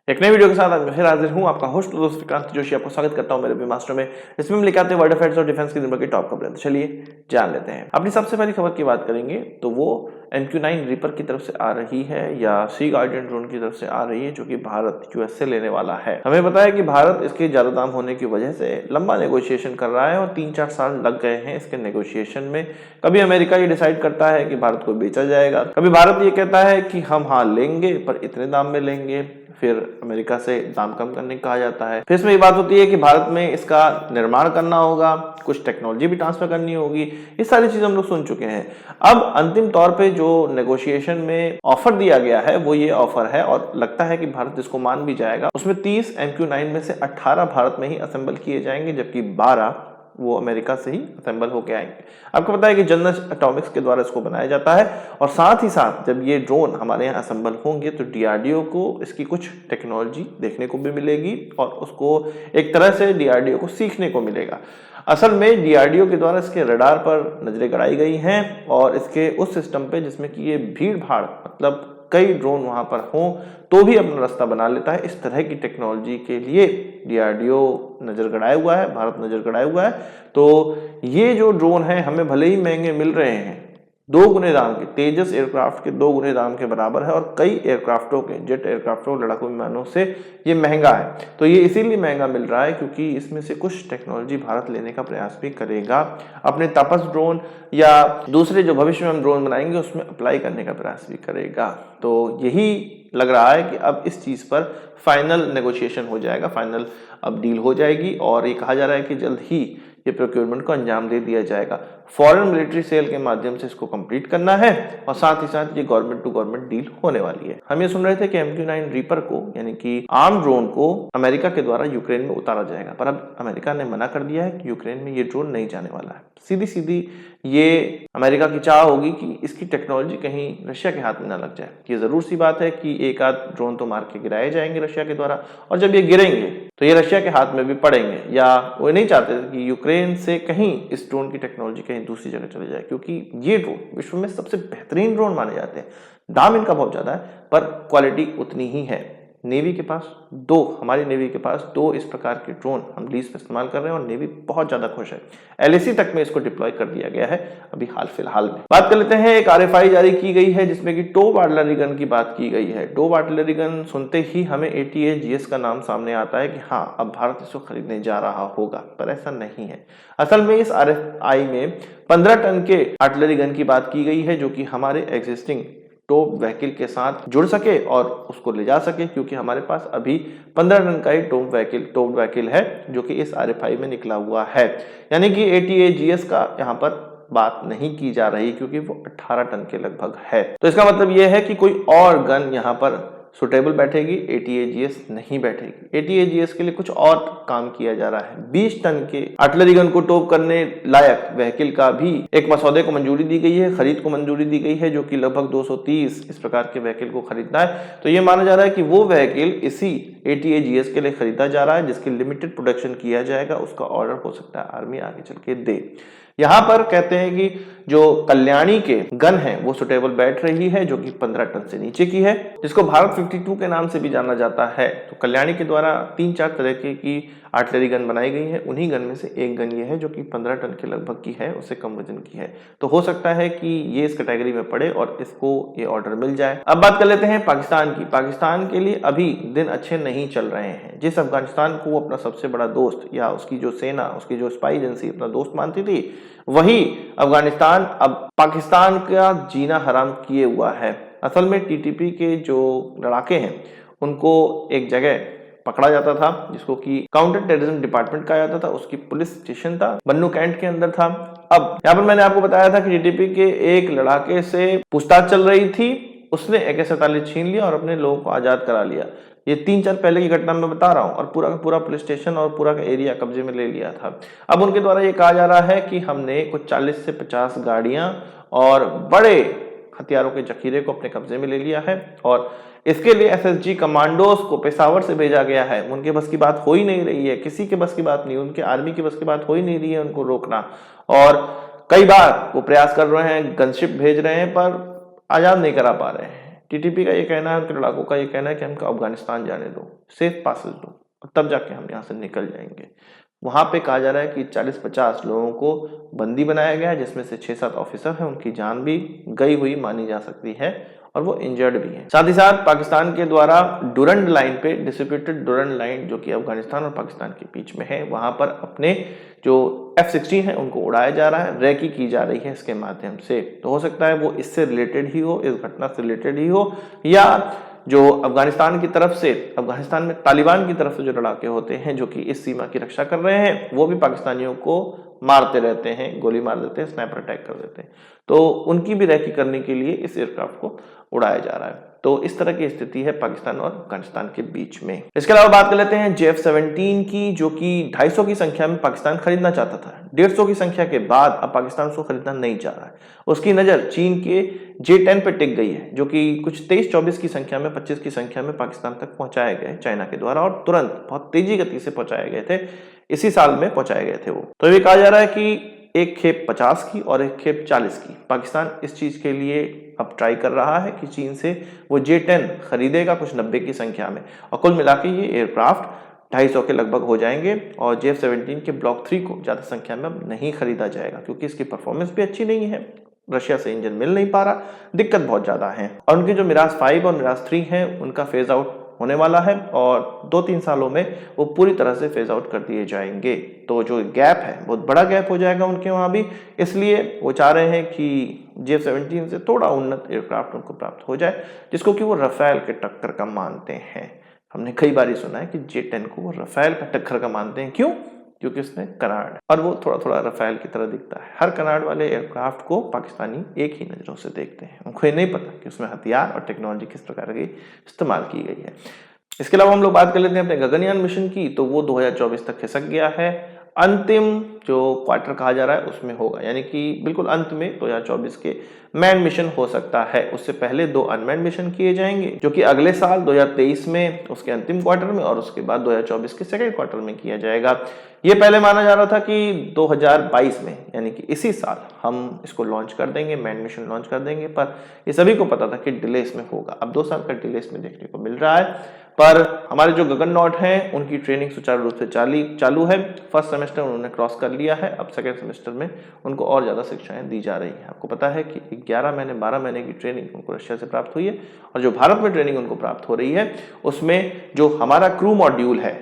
एक नई वीडियो के साथ आज मैं फिर हाजिर हूं, आपका होस्ट दोस्त विक्रांत जोशी आपको स्वागत करता हूं मेरे वेबमास्टर में। इसमें हम लेकर आते हैं वर्ल्ड अफेयर्स और डिफेंस की दुनिया की टॉप खबरें। तो चलिए जान लेते हैं। अपनी सबसे पहली खबर की बात करेंगे तो वो MQ-9 रीपर की तरफ से आ रही है या सी गार्डियन ड्रोन की तरफ से आ रही है, जो कि भारत यूएस से लेने वाला है। हमें पता है कि भारत इसके ज्यादा दाम होने की वजह से लंबा नेगोशिएशन कर रहा है और 3-4 साल लग गए हैं इसके नेगोशिएशन में। कभी अमेरिका ये डिसाइड करता है कि भारत को बेचा जाएगा, कभी भारत ये कहता है कि हम हाँ लेंगे पर इतने दाम में लेंगे, फिर अमेरिका से दाम कम करने कहा जाता है। फिर इसमें ये बात होती है कि भारत में इसका निर्माण करना होगा, कुछ टेक्नोलॉजी भी ट्रांसफर करनी होगी। ये सारी चीजें हम लोग सुन चुके हैं। अब अंतिम तौर पे जो नेगोशिएशन में ऑफर दिया गया है वो ये ऑफर है और लगता है कि भारत इसको मान भी जाएगा। उसमें 30 MQ-9 में से 18 भारत में ही असेंबल किए जाएंगे, जबकि 12 वो अमेरिका से ही असेंबल होके आएंगे। आपको पता है कि जनरल एटॉमिक्स के द्वारा इसको बनाया जाता है और साथ ही साथ जब ये ड्रोन हमारे यहाँ असेंबल होंगे तो DRDO को इसकी कुछ टेक्नोलॉजी देखने को भी मिलेगी और उसको एक तरह से DRDO को सीखने को मिलेगा। असल में DRDO के द्वारा इसके रडार पर नजरें गड़ाई गई हैं और इसके उस सिस्टम पे जिसमें कि ये भीड़ भाड़ मतलब कई ड्रोन वहां पर हों तो भी अपना रास्ता बना लेता है, इस तरह की टेक्नोलॉजी के लिए DRDO नजर गड़ाया हुआ है, भारत नजर गड़ाया हुआ है। तो ये जो ड्रोन है हमें भले ही महंगे मिल रहे हैं, 2 गुने दाम के, तेजस एयरक्राफ्ट के 2 गुने दाम के बराबर है और कई एयरक्राफ्टों के, जेट एयरक्राफ्टों, लड़ाकू विमानों से ये महंगा है। तो ये इसीलिए महंगा मिल रहा है क्योंकि इसमें से कुछ टेक्नोलॉजी भारत लेने का प्रयास भी करेगा, अपने तपस ड्रोन या दूसरे जो भविष्य में हम ड्रोन बनाएंगे उसमें अप्लाई करने का प्रयास भी करेगा। तो यही लग रहा है कि अब इस चीज पर फाइनल नेगोशिएशन हो जाएगा, फाइनल अब डील हो जाएगी और ये कहा जा रहा है कि जल्द ही ये प्रोक्योरमेंट को अंजाम दे दिया जाएगा। फॉरेन मिलिट्री सेल के माध्यम से इसको कंप्लीट करना है और साथ ही साथ ये गवर्नमेंट टू गवर्नमेंट डील होने वाली है। हम ये सुन रहे थे कि MQ-9 रीपर को यानी कि आर्म ड्रोन को अमेरिका के द्वारा यूक्रेन में उतारा जाएगा, पर अब अमेरिका ने मना कर दिया है कि यूक्रेन में ये ड्रोन नहीं जाने वाला है। सीधी सीधी ये अमेरिका की चाह होगी कि इसकी टेक्नोलॉजी कहीं रशिया के हाथ में ना लग जाए। ये जरूर सी बात है कि एक आध ड्रोन तो मार के गिराए जाएंगे रशिया के द्वारा और जब ये गिरेंगे तो ये रशिया के हाथ में भी पड़ेंगे, या वो नहीं चाहते कि यूक्रेन से कहीं इस ड्रोन की टेक्नोलॉजी कहीं दूसरी जगह चले जाए, क्योंकि ये ड्रोन विश्व में सबसे बेहतरीन ड्रोन माने जाते हैं। दाम इनका बहुत ज्यादा है पर क्वालिटी उतनी ही है। नेवी के पास हमारी नेवी के पास 2 इस प्रकार के ड्रोन हम लीज पे इस्तेमाल कर रहे हैं और नेवी बहुत ज्यादा खुश है। LAC तक में इसको डिप्लॉय कर दिया गया है अभी हाल फिलहाल में। बात कर लेते हैं, एक RFI जारी की गई है जिसमें कि टोप आर्टिलरी गन की बात की गई है। टोप आर्टिलरी गन सुनते ही हमें ATA-GS का नाम सामने आता है कि हाँ अब भारत इसको खरीदने जा रहा होगा, पर ऐसा नहीं है। असल में इस RFI में 15 टन के आर्टिलरी गन की बात की गई है जो कि हमारे एग्जिस्टिंग टॉप व्हीकल के साथ जुड़ सके और उसको ले जा सके, क्योंकि हमारे पास अभी 15 टन का ही टॉप व्हीकल है जो कि इस RFI में निकला हुआ है। यानी कि ATA-GS का यहाँ पर बात नहीं की जा रही क्योंकि वो 18 टन के लगभग है। तो इसका मतलब यह है कि कोई और गन यहाँ पर सुटेबल बैठेगी, ATA-GS नहीं बैठेगी। ATA-GS के लिए कुछ और काम किया जा रहा है। 20 टन के आर्टिलरी गन को टॉप करने लायक व्हीकल का भी एक मसौदे को मंजूरी दी गई है, खरीद को मंजूरी दी गई है, जो कि लगभग 230 इस प्रकार के व्हीकल को खरीदना है। तो ये माना जा रहा है कि वो व्हीकल इसी ATA-GS के लिए खरीदा जा रहा है जिसकी लिमिटेड प्रोडक्शन किया जाएगा, उसका ऑर्डर हो सकता है आर्मी आगे चल के दे। यहां पर कहते हैं कि जो कल्याणी के गन है वो सुटेबल बैठ रही है जो कि 15 टन से नीचे की है, जिसको भारत 52 के नाम से भी जाना जाता है। तो कल्याणी के द्वारा 3-4 तरह की आर्टिलरी गन बनाई गई है, उन्हीं गन में से एक गन ये है जो कि 15 टन के लगभग की है, उससे कम वजन की है। तो हो सकता है कि ये इस कैटेगरी में पड़े और इसको ये ऑर्डर मिल जाए। अब बात कर लेते हैं पाकिस्तान की। पाकिस्तान के लिए अभी दिन अच्छे नहीं चल रहे हैं। जिस अफगानिस्तान को वो अपना सबसे बड़ा दोस्त या उसकी जो सेना, उसकी जो स्पाई एजेंसी अपना दोस्त मानती थी, वही अफगानिस्तान अब पाकिस्तान का जीना हराम किए हुआ है। असल में TTP के जो लड़ाके हैं उनको एक जगह पकड़ा जाता था जिसको कि काउंटर टेररिज्म डिपार्टमेंट कहा जाता था, उसकी पुलिस स्टेशन था, बन्नू कैंट के अंदर था। अब यहाँ पर मैंने आपको बताया था कि TTP के एक लड़ाके से पूछताछ चल रही थी, उसने AK-47 छीन लिया और अपने लोगों को आजाद करा लिया। ये 3-4 पहले की घटना मैं बता रहा हूँ और पूरा का पूरा पुलिस स्टेशन और पूरा का एरिया कब्जे में ले लिया था। अब उनके द्वारा ये कहा जा रहा है कि हमने कुछ 40 से 50 गाड़ियां और बड़े हथियारों के जखीरे को अपने कब्जे में ले लिया है और इसके लिए SSG कमांडोज को पेशावर से भेजा गया है। उनके बस की बात हो ही नहीं रही है, किसी के बस की बात नहीं, उनके आर्मी की बस की बात हो ही नहीं रही है उनको रोकना। और कई बार वो प्रयास कर रहे हैं, गनशिप भेज रहे हैं पर आजाद नहीं करा पा रहे हैं। TTP का ये कहना है, उनके लड़ाकों का ये कहना है कि हमको अफगानिस्तान जाने दो। सेफ पासेज लो और तब जाके हम यहाँ से निकल जाएंगे। वहाँ पे कहा जा रहा है कि 40-50 लोगों को बंदी बनाया गया है, जिसमें से 6-7 ऑफिसर हैं, उनकी जान भी गई हुई मानी जा सकती है और वो इंजर्ड भी हैं। साथ ही साथ पाकिस्तान के द्वारा डुरंड लाइन पे, डिस्प्यूटेड डुरंड लाइन जो कि अफगानिस्तान और पाकिस्तान के बीच में है, वहां पर अपने जो F-16 है उनको उड़ाया जा रहा है, रैकी की जा रही है इसके माध्यम से। तो हो सकता है वो इससे रिलेटेड ही हो, इस घटना से रिलेटेड ही हो, या जो अफगानिस्तान की तरफ से, अफगानिस्तान में तालिबान की तरफ से जो लड़ाके होते हैं जो कि इस सीमा की रक्षा कर रहे हैं, वो भी पाकिस्तानियों को मारते रहते हैं, गोली मार देते हैं, स्नाइपर अटैक कर देते हैं। तो उनकी भी रैकी करने के लिए इस एयरक्राफ्ट को उड़ाया जा रहा है। तो इस तरह की स्थिति है पाकिस्तान और अफगानिस्तान के बीच में। इसके अलावा बात कर लेते हैं JF-17 की, जो कि 250 की संख्या में पाकिस्तान खरीदना चाहता था। 150 की संख्या के बाद अब पाकिस्तान उसको खरीदना नहीं चाह रहा है। उसकी नजर चीन के J-10 पे टिक गई है, जो कि कुछ 23-24 की संख्या में, 25 की संख्या में पाकिस्तान तक पहुंचाए गए चाइना के द्वारा, और तुरंत बहुत तेजी गति से पहुंचाए गए थे। इसी साल में पहुंचाए गए थे वो। तो ये कहा जा रहा है कि एक खेप 50 की और एक खेप 40 की पाकिस्तान इस चीज के लिए अब ट्राई कर रहा है कि चीन से वो J-10 खरीदेगा कुछ 90 की संख्या में, और कुल मिला के ये एयरक्राफ्ट 250 के लगभग हो जाएंगे। और JF-17 के ब्लॉक 3 को ज्यादा संख्या में अब नहीं खरीदा जाएगा, क्योंकि इसकी परफॉर्मेंस भी अच्छी नहीं है, रशिया से इंजन मिल नहीं पा रहा, दिक्कत बहुत ज्यादा है। और उनके जो मिराज 5 और मिराज 3 हैं उनका फेज आउट होने वाला है, और 2-3 सालों में वो पूरी तरह से फेज आउट कर दिए जाएंगे। तो जो गैप है बहुत बड़ा गैप हो जाएगा उनके वहां भी, इसलिए वो चाह रहे हैं कि JF-17 से थोड़ा उन्नत एयरक्राफ्ट उनको प्राप्त हो जाए, जिसको कि वो रफेल के टक्कर का मानते हैं। हमने कई बार सुना है कि J-10 को वो रफेल का टक्कर का मानते हैं। क्यों? क्योंकि उसमें कनार्ड है और वो थोड़ा थोड़ा रफेल की तरह दिखता है। हर कनार्ड वाले एयरक्राफ्ट को पाकिस्तानी एक ही नजरों से देखते हैं, उनको ये नहीं पता कि उसमें हथियार और टेक्नोलॉजी किस प्रकार की इस्तेमाल की गई है। इसके अलावा हम लोग बात कर लेते हैं अपने गगनयान मिशन की। तो वो 2024 तक खिसक गया है। अंतिम जो क्वार्टर कहा जा रहा है उसमें होगा, यानी कि बिल्कुल अंत में 2024 के मैन मिशन हो सकता है। उससे पहले 2 अनमैन मिशन किए जाएंगे, जो कि अगले साल 2023 में उसके अंतिम क्वार्टर में, और उसके बाद 2024 के सेकेंड क्वार्टर में किया जाएगा। ये पहले माना जा रहा था कि 2022 में, यानी कि इसी साल हम इसको लॉन्च कर देंगे, मैन मिशन लॉन्च कर देंगे, पर ये सभी को पता था कि डिले इसमें होगा। अब 2 साल का डिले इसमें देखने को मिल रहा है। पर हमारे जो गगननॉट हैं उनकी ट्रेनिंग सुचारू रूप से चालू है। फर्स्ट सेमेस्टर उन्होंने क्रॉस कर लिया है, अब सेकेंड सेमेस्टर में उनको और ज्यादा शिक्षाएं दी जा रही हैं। आपको पता है कि 11 महीने 12 महीने की ट्रेनिंग उनको रशिया से प्राप्त हुई है, और जो भारत में ट्रेनिंग उनको प्राप्त हो रही है उसमें जो हमारा क्रू मॉड्यूल है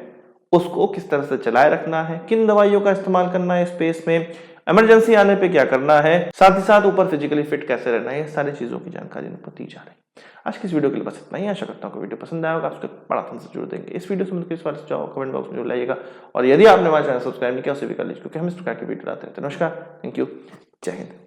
उसको किस तरह से चलाए रखना है, किन दवाइयों का इस्तेमाल करना है स्पेस में, इमरजेंसी आने पे क्या करना है, साथ ही साथ ऊपर फिजिकली फिट कैसे रहना है, ये सारी चीजों की जानकारी उनको दी जा रही है। आज की इस वीडियो के लिए बस इतना ही। आशा करता हूँ कि वीडियो पसंद आया होगा, आपसे बड़ा ध्यान से जरूर देंगे। इस वीडियो से मुझे किस बार से चाहो कमेंट बॉक्स में जरूर लाइएगा, और यदि आपने हमारे चैनल सब्सक्राइब नहीं किया उसे भी कर लीजिए, क्योंकि हम इस प्रकार की वीडियो लाते रहते हैं। नमस्कार, थैंक यू, जय हिंद।